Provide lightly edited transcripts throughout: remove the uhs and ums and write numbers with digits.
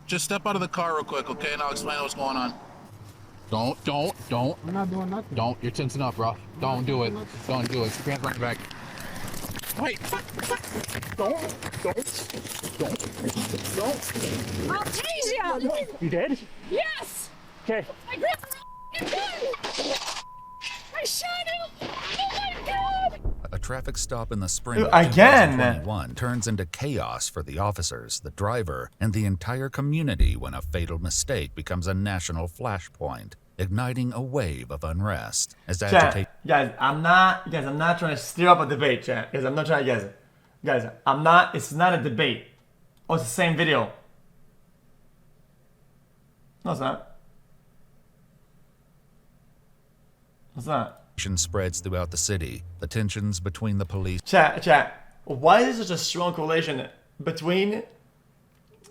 Just step out of the car real quick, okay? And I'll explain what's going on. Don't. I'm not doing nothing. Don't. You're tensing up, bro. Don't do it. Don't do it. Keep your hands right back. Wait. Don't. I'll tase you! You did? Yes! Okay. I grabbed the gun! I shot him! Oh my god! A traffic stop in the spring of Again. 2021 turns into chaos for the officers, the driver, and the entire community when a fatal mistake becomes a national flashpoint, igniting a wave of unrest. As agitation Guys, I'm not trying to stir up a debate, chat. Guys, I'm not trying, guys, it's not a debate. Oh, it's the same video. No, it's not. It's not. spreads throughout the city, the tensions between the police. Chat, why is there such a strong correlation between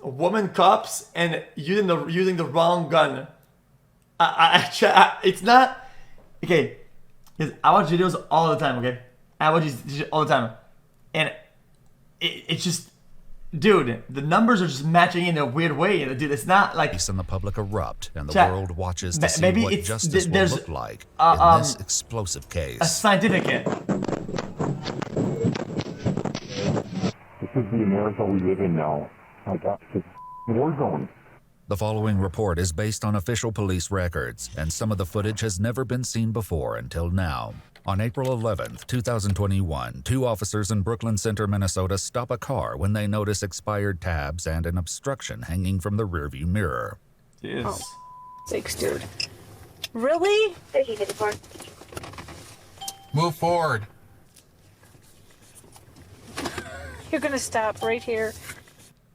woman cops and using the wrong gun? Chat, it's not okay. Because I watch videos all the time. Okay, I watch these all the time, and it's just, dude, the numbers are just matching in a weird way. Dude, it's not like. And the public erupt, and the Chat, world watches to see maybe what it's- justice will there's, look like in this explosive case. A scientific hit. This is the America we live in now. My God, it's a war zone. The following report is based on official police records, and some of the footage has never been seen before until now. On April 11th, 2021, two officers in Brooklyn Center, Minnesota stop a car when they notice expired tabs and an obstruction hanging from the rearview mirror. Yes. Sakes, dude. Really? Move forward. You're gonna stop right here.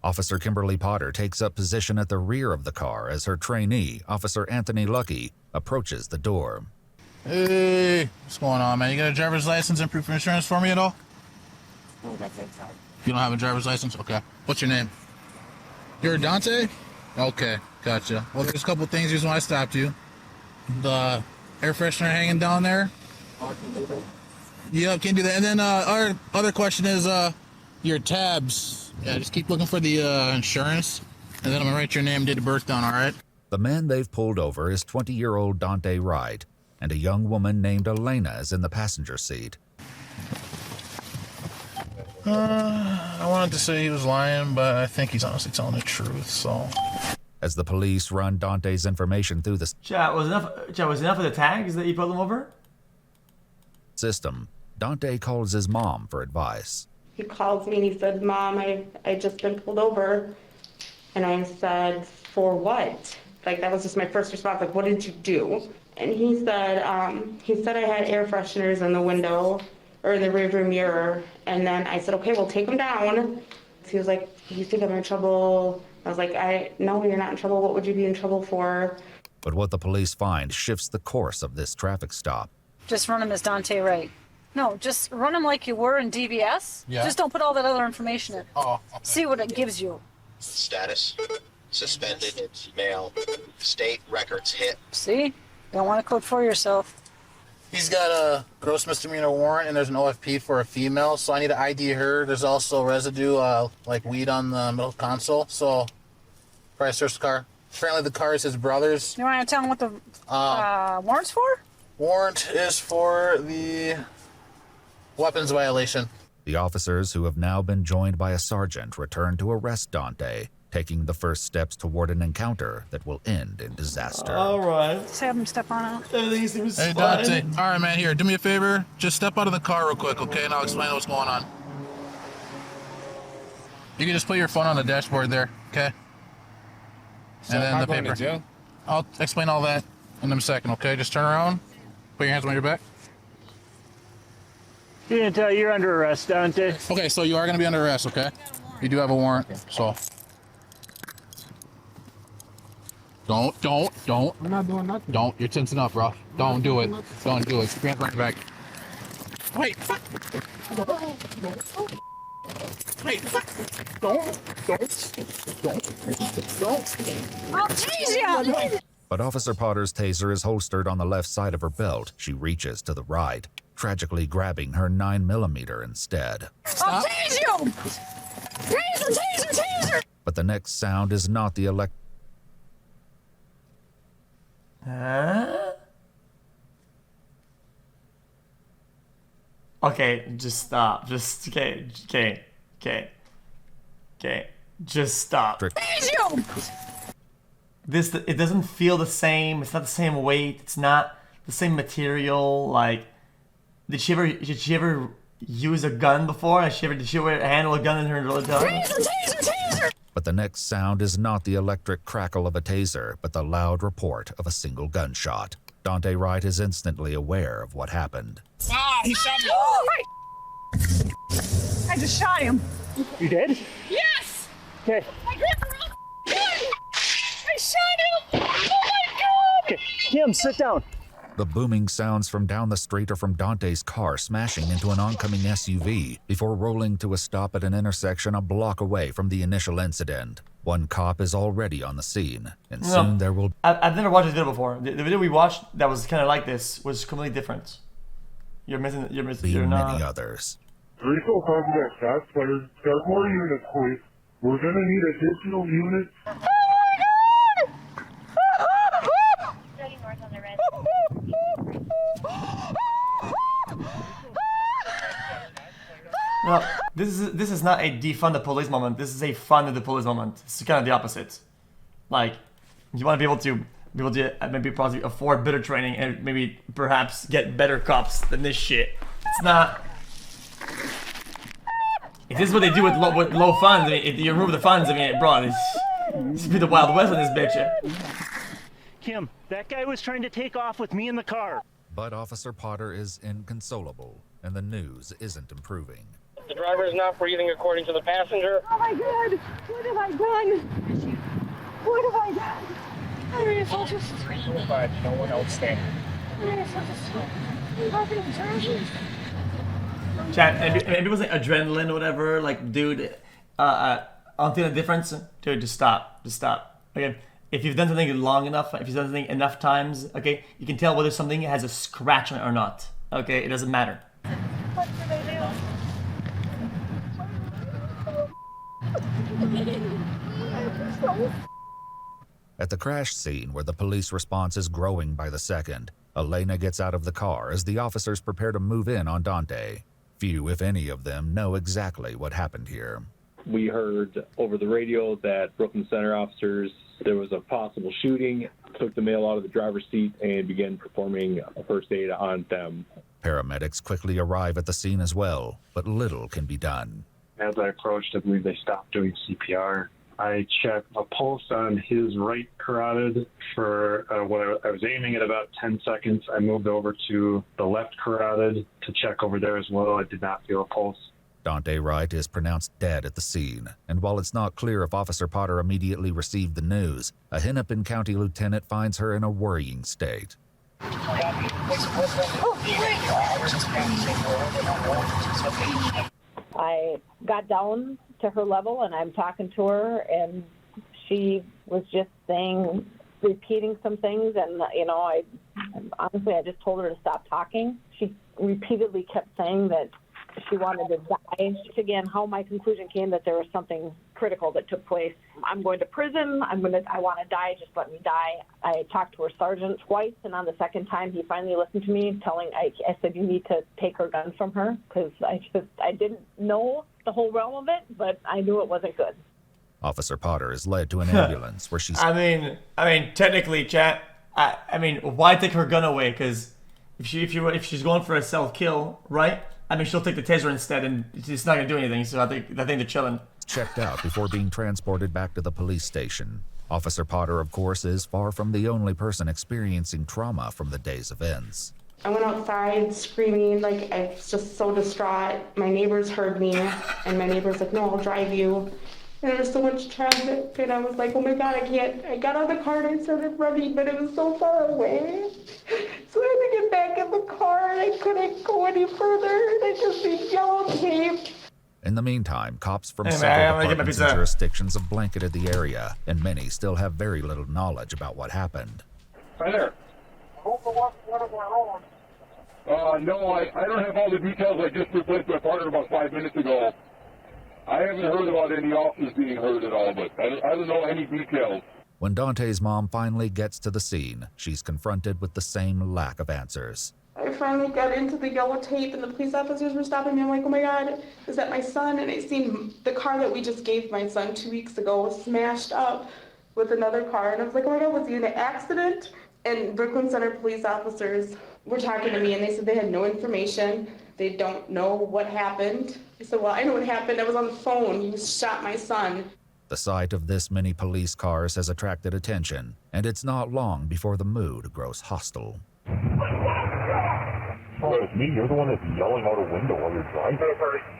Officer Kimberly Potter takes up position at the rear of the car as her trainee, Officer Anthony Lucky, approaches the door. Hey, what's going on, man? You got a driver's license and proof of insurance for me at all? You don't have a driver's license? Okay. What's your name? You're Dante? Okay, gotcha. Well, there's a couple things here's why I stopped you. The air freshener hanging down there. Yeah, can do that. And then our other question is your tabs. Yeah, just keep looking for the insurance, and then I'm gonna write your name, date of birth down. All right? The man they've pulled over is 20-year-old Dante Wright, and a young woman named Elena is in the passenger seat. I wanted to say he was lying, but I think he's honestly telling the truth. So. As the police run Dante's information through the Chat, was enough of the tags that you put them over? system, Dante calls his mom for advice. He called me and he said, "Mom, I just been pulled over." And I said, "For what?" Like, that was just my first response. Like, "What did you do?" And he said I had air fresheners in the window or the rearview mirror. And then I said, "Okay, well, take them down." He was like, "You think I'm in trouble?" I was like, "No, you're not in trouble. What would you be in trouble for?" But what the police find shifts the course of this traffic stop. Just run him as Dante Wright. No, just run him like you were in DBS. Yeah. Just don't put all that other information in. Oh. Okay. See what it gives you. Status, suspended, mail, state records hit. See? Don't want to code for yourself. He's got a gross misdemeanor warrant, and there's an OFP for a female, so I need to ID her. There's also residue, like weed on the middle console, so probably search the car. Apparently the car is his brother's. You want to tell him what the warrant's for? Warrant is for the weapons violation. The officers, who have now been joined by a sergeant, return to arrest Dante, taking the first steps toward an encounter that will end in disaster. Alright. Just have him step on out. Everything seems Hey, fine. Dante. All right, man, here, do me a favor. Just step out of the car real quick, okay? And I'll explain what's going on. You can just put your phone on the dashboard there, okay? So and am then I the going paper. to jail? I'll explain all that in a second, okay? Just turn around. Put your hands on your back. You're under arrest, Dante. Okay, so you are going to be under arrest, okay? You do have a warrant, so. Don't. I'm not doing nothing. Don't. You're tensing up, bro. Don't do it. Don't do it. Keep your hands right back. Wait. Wait. Don't. I'll tase you! But Officer Potter's taser is holstered on the left side of her belt. She reaches to the right, tragically grabbing her 9mm instead. I'll tase you! Taser! But the next sound is not the Huh? Okay, just stop. Just okay. Just stop. This it doesn't feel the same. It's not the same weight. It's not the same material. Like, did she ever use a gun before? Did she ever handle a gun in her little gun? Taser! But the next sound is not the electric crackle of a taser, but the loud report of a single gunshot. Dante Wright is instantly aware of what happened. Ah, he shot me. Oh, I just shot him. You did? Yes! Okay. I grabbed the wrong gun! I shot him! Oh my god! Okay. Kim, sit down. The booming sounds from down the street are from Dante's car smashing into an oncoming SUV before rolling to a stop at an intersection a block away from the initial incident. One cop is already on the scene, and soon there will... I've never watched this video before. The video we watched that was kind of like this was completely different. You're missing. be You're not. many others. Refill contact shots fired. Start more units, please. We're gonna need additional units. No, this is not a defund the police moment. This is a fund the police moment. It's kind of the opposite. Like, you want to be able to maybe possibly afford better training and maybe perhaps get better cops than this shit. It's not. If this is what they do with low funds, I mean, if you remove the funds, I mean, bro, this be the Wild West on this bitch. Kim, that guy was trying to take off with me in the car. But Officer Potter is inconsolable, and the news isn't improving. The driver is not breathing according to the passenger. Oh my god! What have I done? What have I done? I mean, it's all just... But no one else there. I mean, it's all just... fucking terrible. Chat, and it was like adrenaline or whatever, like, dude, I'm feeling a difference. Dude, just stop. Okay, if you've done something long enough, if you've done something enough times, okay, you can tell whether something has a scratch on it or not. Okay, it doesn't matter. What did I do? At the crash scene, where the police response is growing by the second, Elena gets out of the car as the officers prepare to move in on Dante. Few, if any of them, know exactly what happened here. We heard over the radio that Brooklyn Center officers, there was a possible shooting, took the male out of the driver's seat and began performing a first aid on them. Paramedics quickly arrive at the scene as well, but little can be done. As I approached, I believe they stopped doing CPR. I checked a pulse on his right carotid for what I was aiming at about 10 seconds. I moved over to the left carotid to check over there as well. I did not feel a pulse. Dante Wright is pronounced dead at the scene, and while it's not clear if Officer Potter immediately received the news, a Hennepin County lieutenant finds her in a worrying state. I got down to her level and I'm talking to her and she was just repeating some things, and I just told her to stop talking. She repeatedly kept saying that she wanted to die. Again, how my conclusion came that there was something critical that took place. I'm going to prison. I want to die. Just let me die. I talked to her sergeant twice, and on the second time, he finally listened to me, I said, you need to take her gun from her, because I didn't know the whole realm of it, but I knew it wasn't good. Officer Potter is led to an ambulance where she's... I mean, technically, chat. I mean, why take her gun away? Because if she's going for a self-kill, right? I mean, she'll take the taser instead, and it's not gonna do anything. So I think they're chilling. Checked out before being transported back to the police station. Officer Potter, of course, is far from the only person experiencing trauma from the day's events. I went outside screaming, like, I was just so distraught. My neighbors heard me, and my neighbor's like, no, I'll drive you. And there was so much traffic, and I was like, oh my God, I can't. I got out of the car and I started running, but it was so far away. So I had to get back in the car, and I couldn't go any further, and I just see yellow tape. In the meantime, cops from Hey, man, several I'm gonna get my departments and pizza. jurisdictions have blanketed the area, and many still have very little knowledge about what happened. Hi there. No, I don't have all the details. I just replaced my partner about 5 minutes ago. I haven't heard about any officers being hurt at all, but I don't know any details. When Dante's mom finally gets to the scene, she's confronted with the same lack of answers. I finally got into the yellow tape and the police officers were stopping me. I'm like, oh my God, is that my son? And I seen the car that we just gave my son 2 weeks ago was smashed up with another car. And I was like, oh my God, was he in an accident? And Brooklyn Center police officers were talking to me and they said they had no information. They don't know what happened. I said, well, I know what happened. I was on the phone. He shot my son. The sight of this many police cars has attracted attention, and it's not long before the mood grows hostile. Oh, it's me. You're the one that's yelling out a window while you're driving.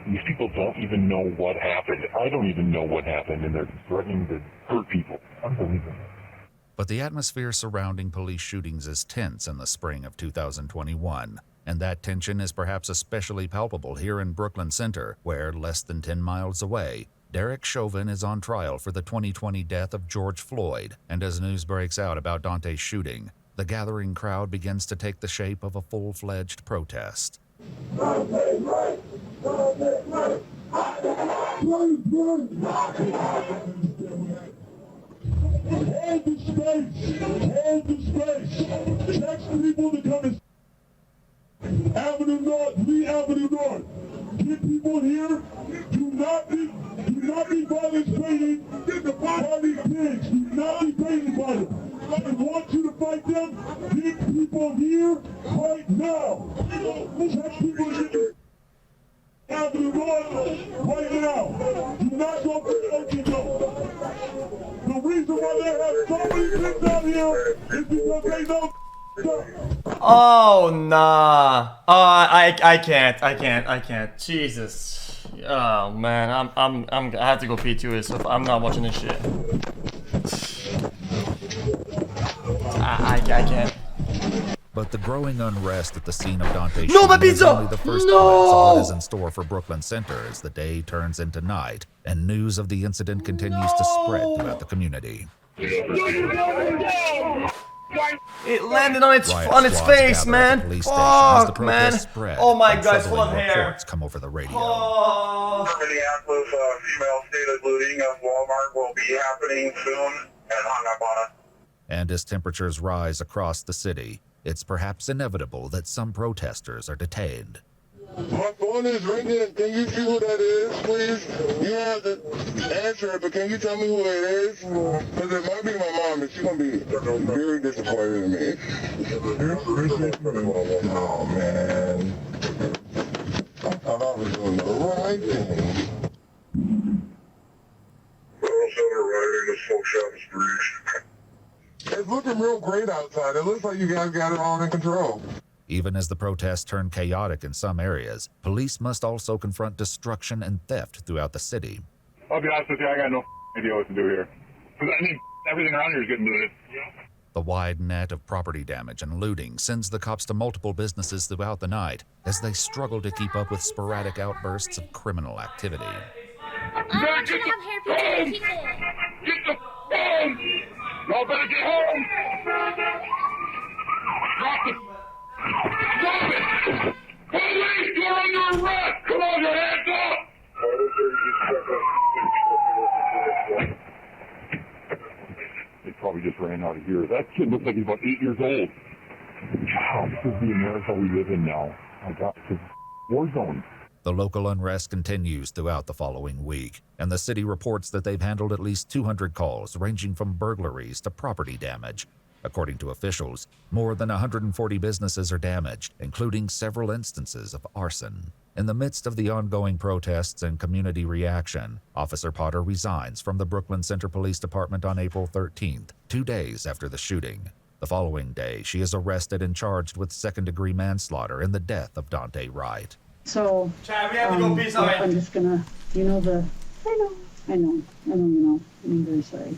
These people don't even know what happened. I don't even know what happened, and they're threatening to hurt people. Unbelievable. But the atmosphere surrounding police shootings is tense in the spring of 2021, and that tension is perhaps especially palpable here in Brooklyn Center, where, less than 10 miles away, Derek Chauvin is on trial for the 2020 death of George Floyd, and as news breaks out about Dante's shooting, the gathering crowd begins to take the shape of a full-fledged protest. Hold the space! Hold the space! Next people to come in Avenue North, Lee Avenue North. Get people here. Do not be violence-painted. Get the party pigs. Do not be painted by them. I want you to fight them. Get people here right now. Next people here. Avenue North right now. Do not go for the open door. The reason why they have so many pigs out here is because they know. Oh nah. I can't. Jesus. Oh man, I have to go pee too. So I'm not watching this shit. I can't. But the growing unrest at the scene of Dante's No, my shooting is pizza! only the first No! glimpse of what is in store for Brooklyn Center as the day turns into night, and news of the incident continues to spread throughout the community. It landed on its Riots face, gather at man. the police station as the Fuck, man. protest spread, Oh my and God, it's full troubling of hair. reports come over the radio. Minneapolis, female stated looting of Walmart will be happening soon, and hung up on it. And as temperatures rise across the city, it's perhaps inevitable that some protesters are detained. My phone is ringing. Can you see who that is, please? You don't have to answer it, but can you tell me who it is? Because it might be my mom, and she's going to be very disappointed in me. Oh, man. I thought I was doing the right thing. Girls that are riding the smoke shop is breached. It's looking real great outside. It looks like you guys got it all in control. Even as the protests turn chaotic in some areas, police must also confront destruction and theft throughout the city. I'll be honest with you, I got no idea what to do here. Because I mean, everything around here is getting looted. The wide net of property damage and looting sends the cops to multiple businesses throughout the night as they struggle to keep up with sporadic outbursts of criminal activity. Get the phone! Get the phone! Y'all better get home! Drop it! Stop it! Police, you're under arrest! Come on, your hands up! They probably just ran out of here. That kid looks like he's about 8 years old. Wow, this is the America we live in now. My God, it's a war zone. The local unrest continues throughout the following week, and the city reports that they've handled at least 200 calls ranging from burglaries to property damage. According to officials, more than 140 businesses are damaged, including several instances of arson. In the midst of the ongoing protests and community reaction, Officer Potter resigns from the Brooklyn Center Police Department on April 13th, 2 days after the shooting. The following day, she is arrested and charged with second-degree manslaughter in the death of Dante Wright. So, Chad, we have to go pee something. I'm just gonna, I know, I'm very sorry.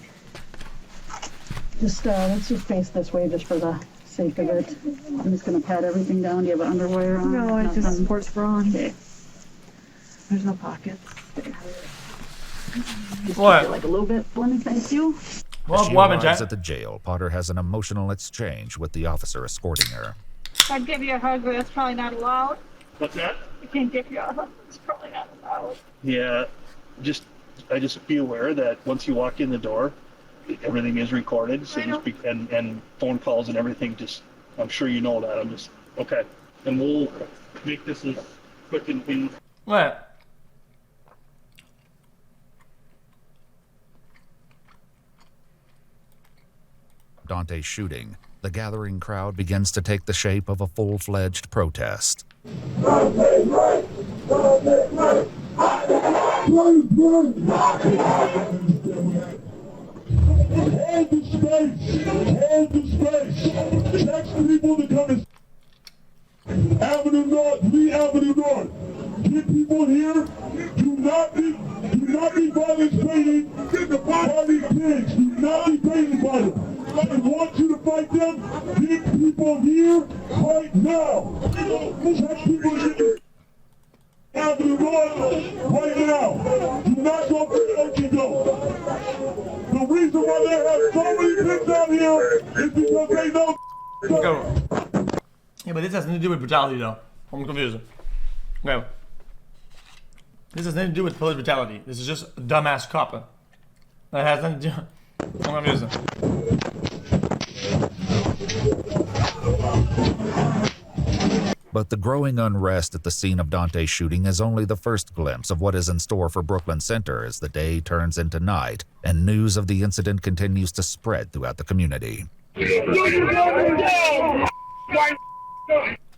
Just, let's just face this way just for the sake of it. I'm just gonna pat everything down. Do you have underwear on? No, I Nothing? just sports bra on. Okay. There's no pockets. Just What? keep it like a little bit for me, thank you. As she arrives at the jail, Potter has an emotional exchange with the officer escorting her. I'd give you a hug, but that's probably not allowed. What's that? I can't give you a hug. It's probably not allowed. Yeah. I just be aware that once you walk in the door, everything is recorded. So and phone calls and everything. Just I'm sure you know that. I'm just okay, and we'll make this as quick and clean. What? Dante's shooting, the gathering crowd begins to take the shape of a full-fledged protest. Hold the space! Hold the space! Next people to come in Avenue North, Lee Avenue North. Get people here. Do not be violent training. Get the party pigs. Do not be training by them. I want you to fight them. Get people here right now. Next people here. Avenue North right now. Do not go for the go. The reason why they have so many pigs out here is because they know. Go. Yeah, but this has nothing to do with brutality, though. I'm confused. Okay. This has nothing to do with police brutality. This is just a dumbass cop. That has nothing to do. I'm confused. But the growing unrest at the scene of Dante's shooting is only the first glimpse of what is in store for Brooklyn Center as the day turns into night and news of the incident continues to spread throughout the community.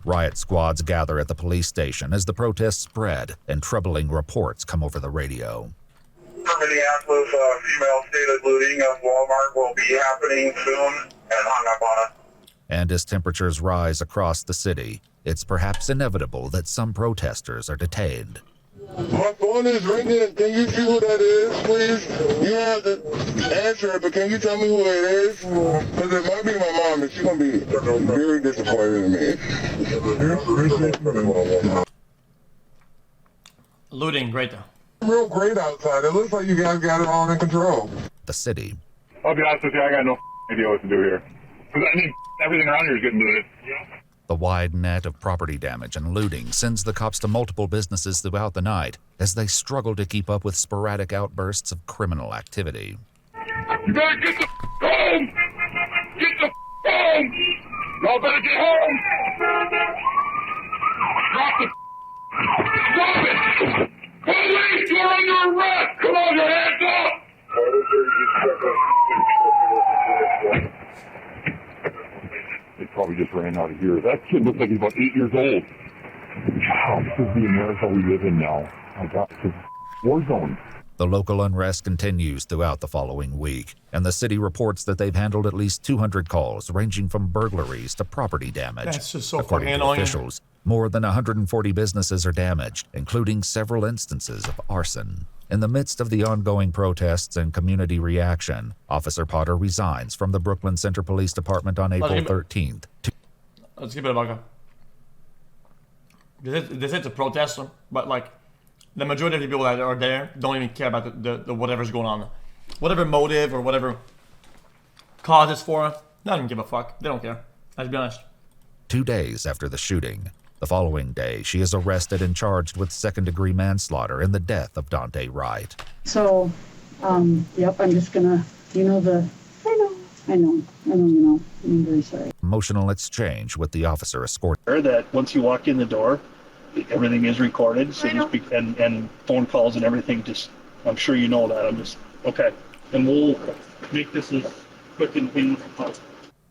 Riot squads gather at the police station as the protests spread and troubling reports come over the radio. Minneapolis, female stated looting of Walmart will be happening soon, and hung up on it. And as temperatures rise across the city, it's perhaps inevitable that some protesters are detained. My phone is ringing. Can you see who that is, please? You have to answer it, but can you tell me who it is? Because it might be my mom, and she's going to be very disappointed in me. Looting, great. Real great outside. It looks like you guys got it all in control. The city. I'll be honest with you, I got no idea what to do here. Because I mean, everything around here is getting looted. The wide net of property damage and looting sends the cops to multiple businesses throughout the night as they struggle to keep up with sporadic outbursts of criminal activity. You better get the home! Get the home! Y'all better get home! Drop the Stop it! Police, you're under arrest! Come on, your hands up! They probably just ran out of here. That kid looks like he's about 8 years old. Wow, this is the America we live in now. My God, it's a war zone. The local unrest continues throughout the following week, and the city reports that they've handled at least 200 calls ranging from burglaries to property damage. That's just so According fucking to annoying. officials, more than 140 businesses are damaged, including several instances of arson. In the midst of the ongoing protests and community reaction, Officer Potter resigns from the Brooklyn Center Police Department on April 13th. Let's keep it a buck. This is a protest, but like the majority of the people that are there don't even care about the whatever's going on. Whatever motive or whatever cause it's for, they don't give a fuck. They don't care. Let's be honest. 2 days after the shooting, the following day, she is arrested and charged with second-degree manslaughter in the death of Dante Wright. So, yep, I'm just gonna, I know, you know. I'm very sorry. Emotional exchange with the officer escort. That once you walk in the door, everything is recorded. So and phone calls and everything. Just I'm sure you know that. I'm just okay, and we'll make this as quick and clean as possible.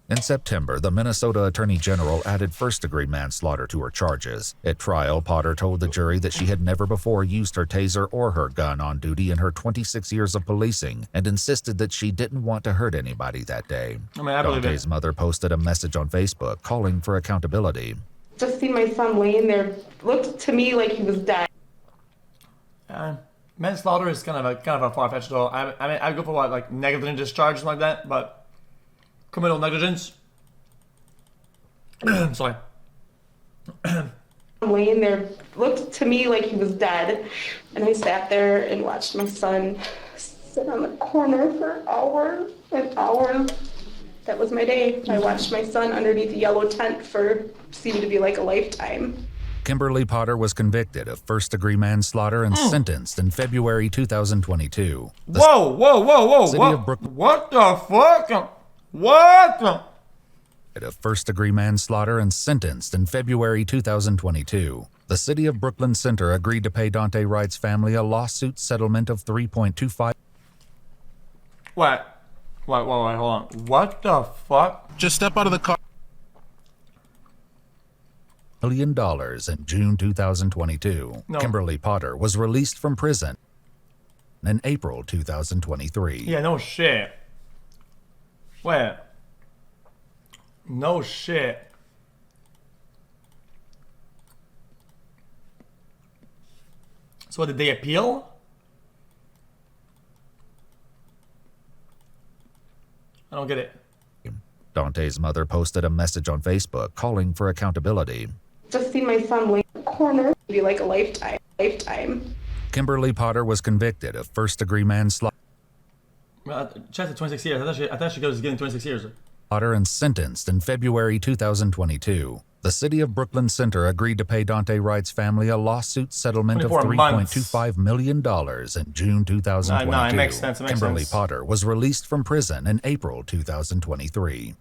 In September, the Minnesota Attorney General added first-degree manslaughter to her charges. At trial, Potter told the jury that she had never before used her taser or her gun on duty in her 26 years of policing and insisted that she didn't want to hurt anybody that day. I believe Dante's mother posted a message on Facebook calling for accountability. Just see my son laying there, looked to me like he was dead. Manslaughter is kind of a far-fetched though. I mean, I go for what, like negligent discharge, something like that, but criminal negligence. Sorry. Laying there, looked to me like he was dead, and I sat there and watched my son sit on the corner for hours and hours. That was my day. I watched my son underneath the yellow tent for seemed to be like a lifetime. Kimberly Potter was convicted of first-degree manslaughter and sentenced in February 2022. Whoa! City of Brooklyn. What the fuck? What? Of first-degree manslaughter and sentenced in February 2022. The City of Brooklyn Center agreed to pay Dante Wright's family a lawsuit settlement of $3.25 Wait, hold on. What the fuck? Just step out of the car. million in June 2022. No. Kimberly Potter was released from prison in April 2023. Yeah, no shit. Wait. No shit. So did they appeal? I don't get it. Dante's mother posted a message on Facebook calling for accountability. Just seen my son lay in the corner. Be like a lifetime. Kimberly Potter was convicted of first-degree manslaughter Check the 26 years. I thought she was getting 26 years. and sentenced in February 2022. The City of Brooklyn Center agreed to pay Dante Wright's family a lawsuit settlement of 24 months. $3.25 million in June 2022. No, it makes sense. It makes Kimberly sense. Potter was released from prison in April 2023.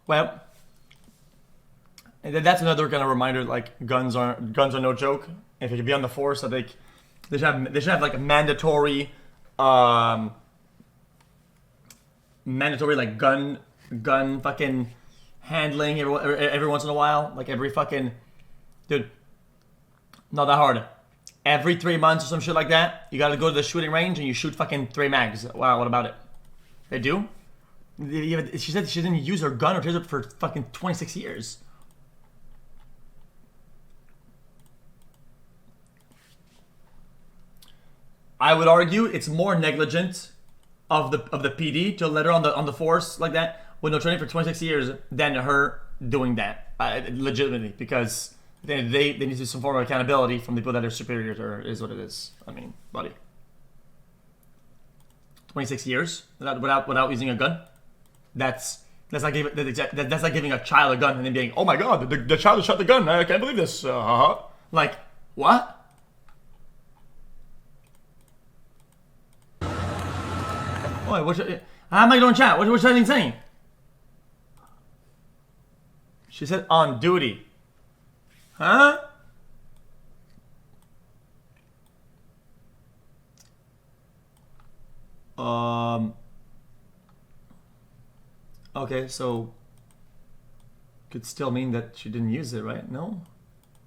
Well, and that's another kind of reminder. Like guns are no joke. If you can be on the force, I think they should have like a mandatory like gun fucking handling every once in a while. Like every fucking dude, not that hard. Every 3 months or some shit like that, you gotta go to the shooting range and you shoot fucking 3 mags. Wow, what about it? They do? She said she didn't use her gun or taser for fucking 26 years. I would argue it's more negligent of the PD to let her on the force like that with no training for 26 years than her doing that legitimately, because they need to do some form of accountability from the people that are superior to her, is what it is. I mean, buddy, 26 years without using a gun. That's like giving a child a gun and then being, oh my god, the child shot the gun. I can't believe this. Like what? Wait, how am I doing chat? What's that saying? She said on duty. Huh? Okay, so could still mean that she didn't use it, right? No?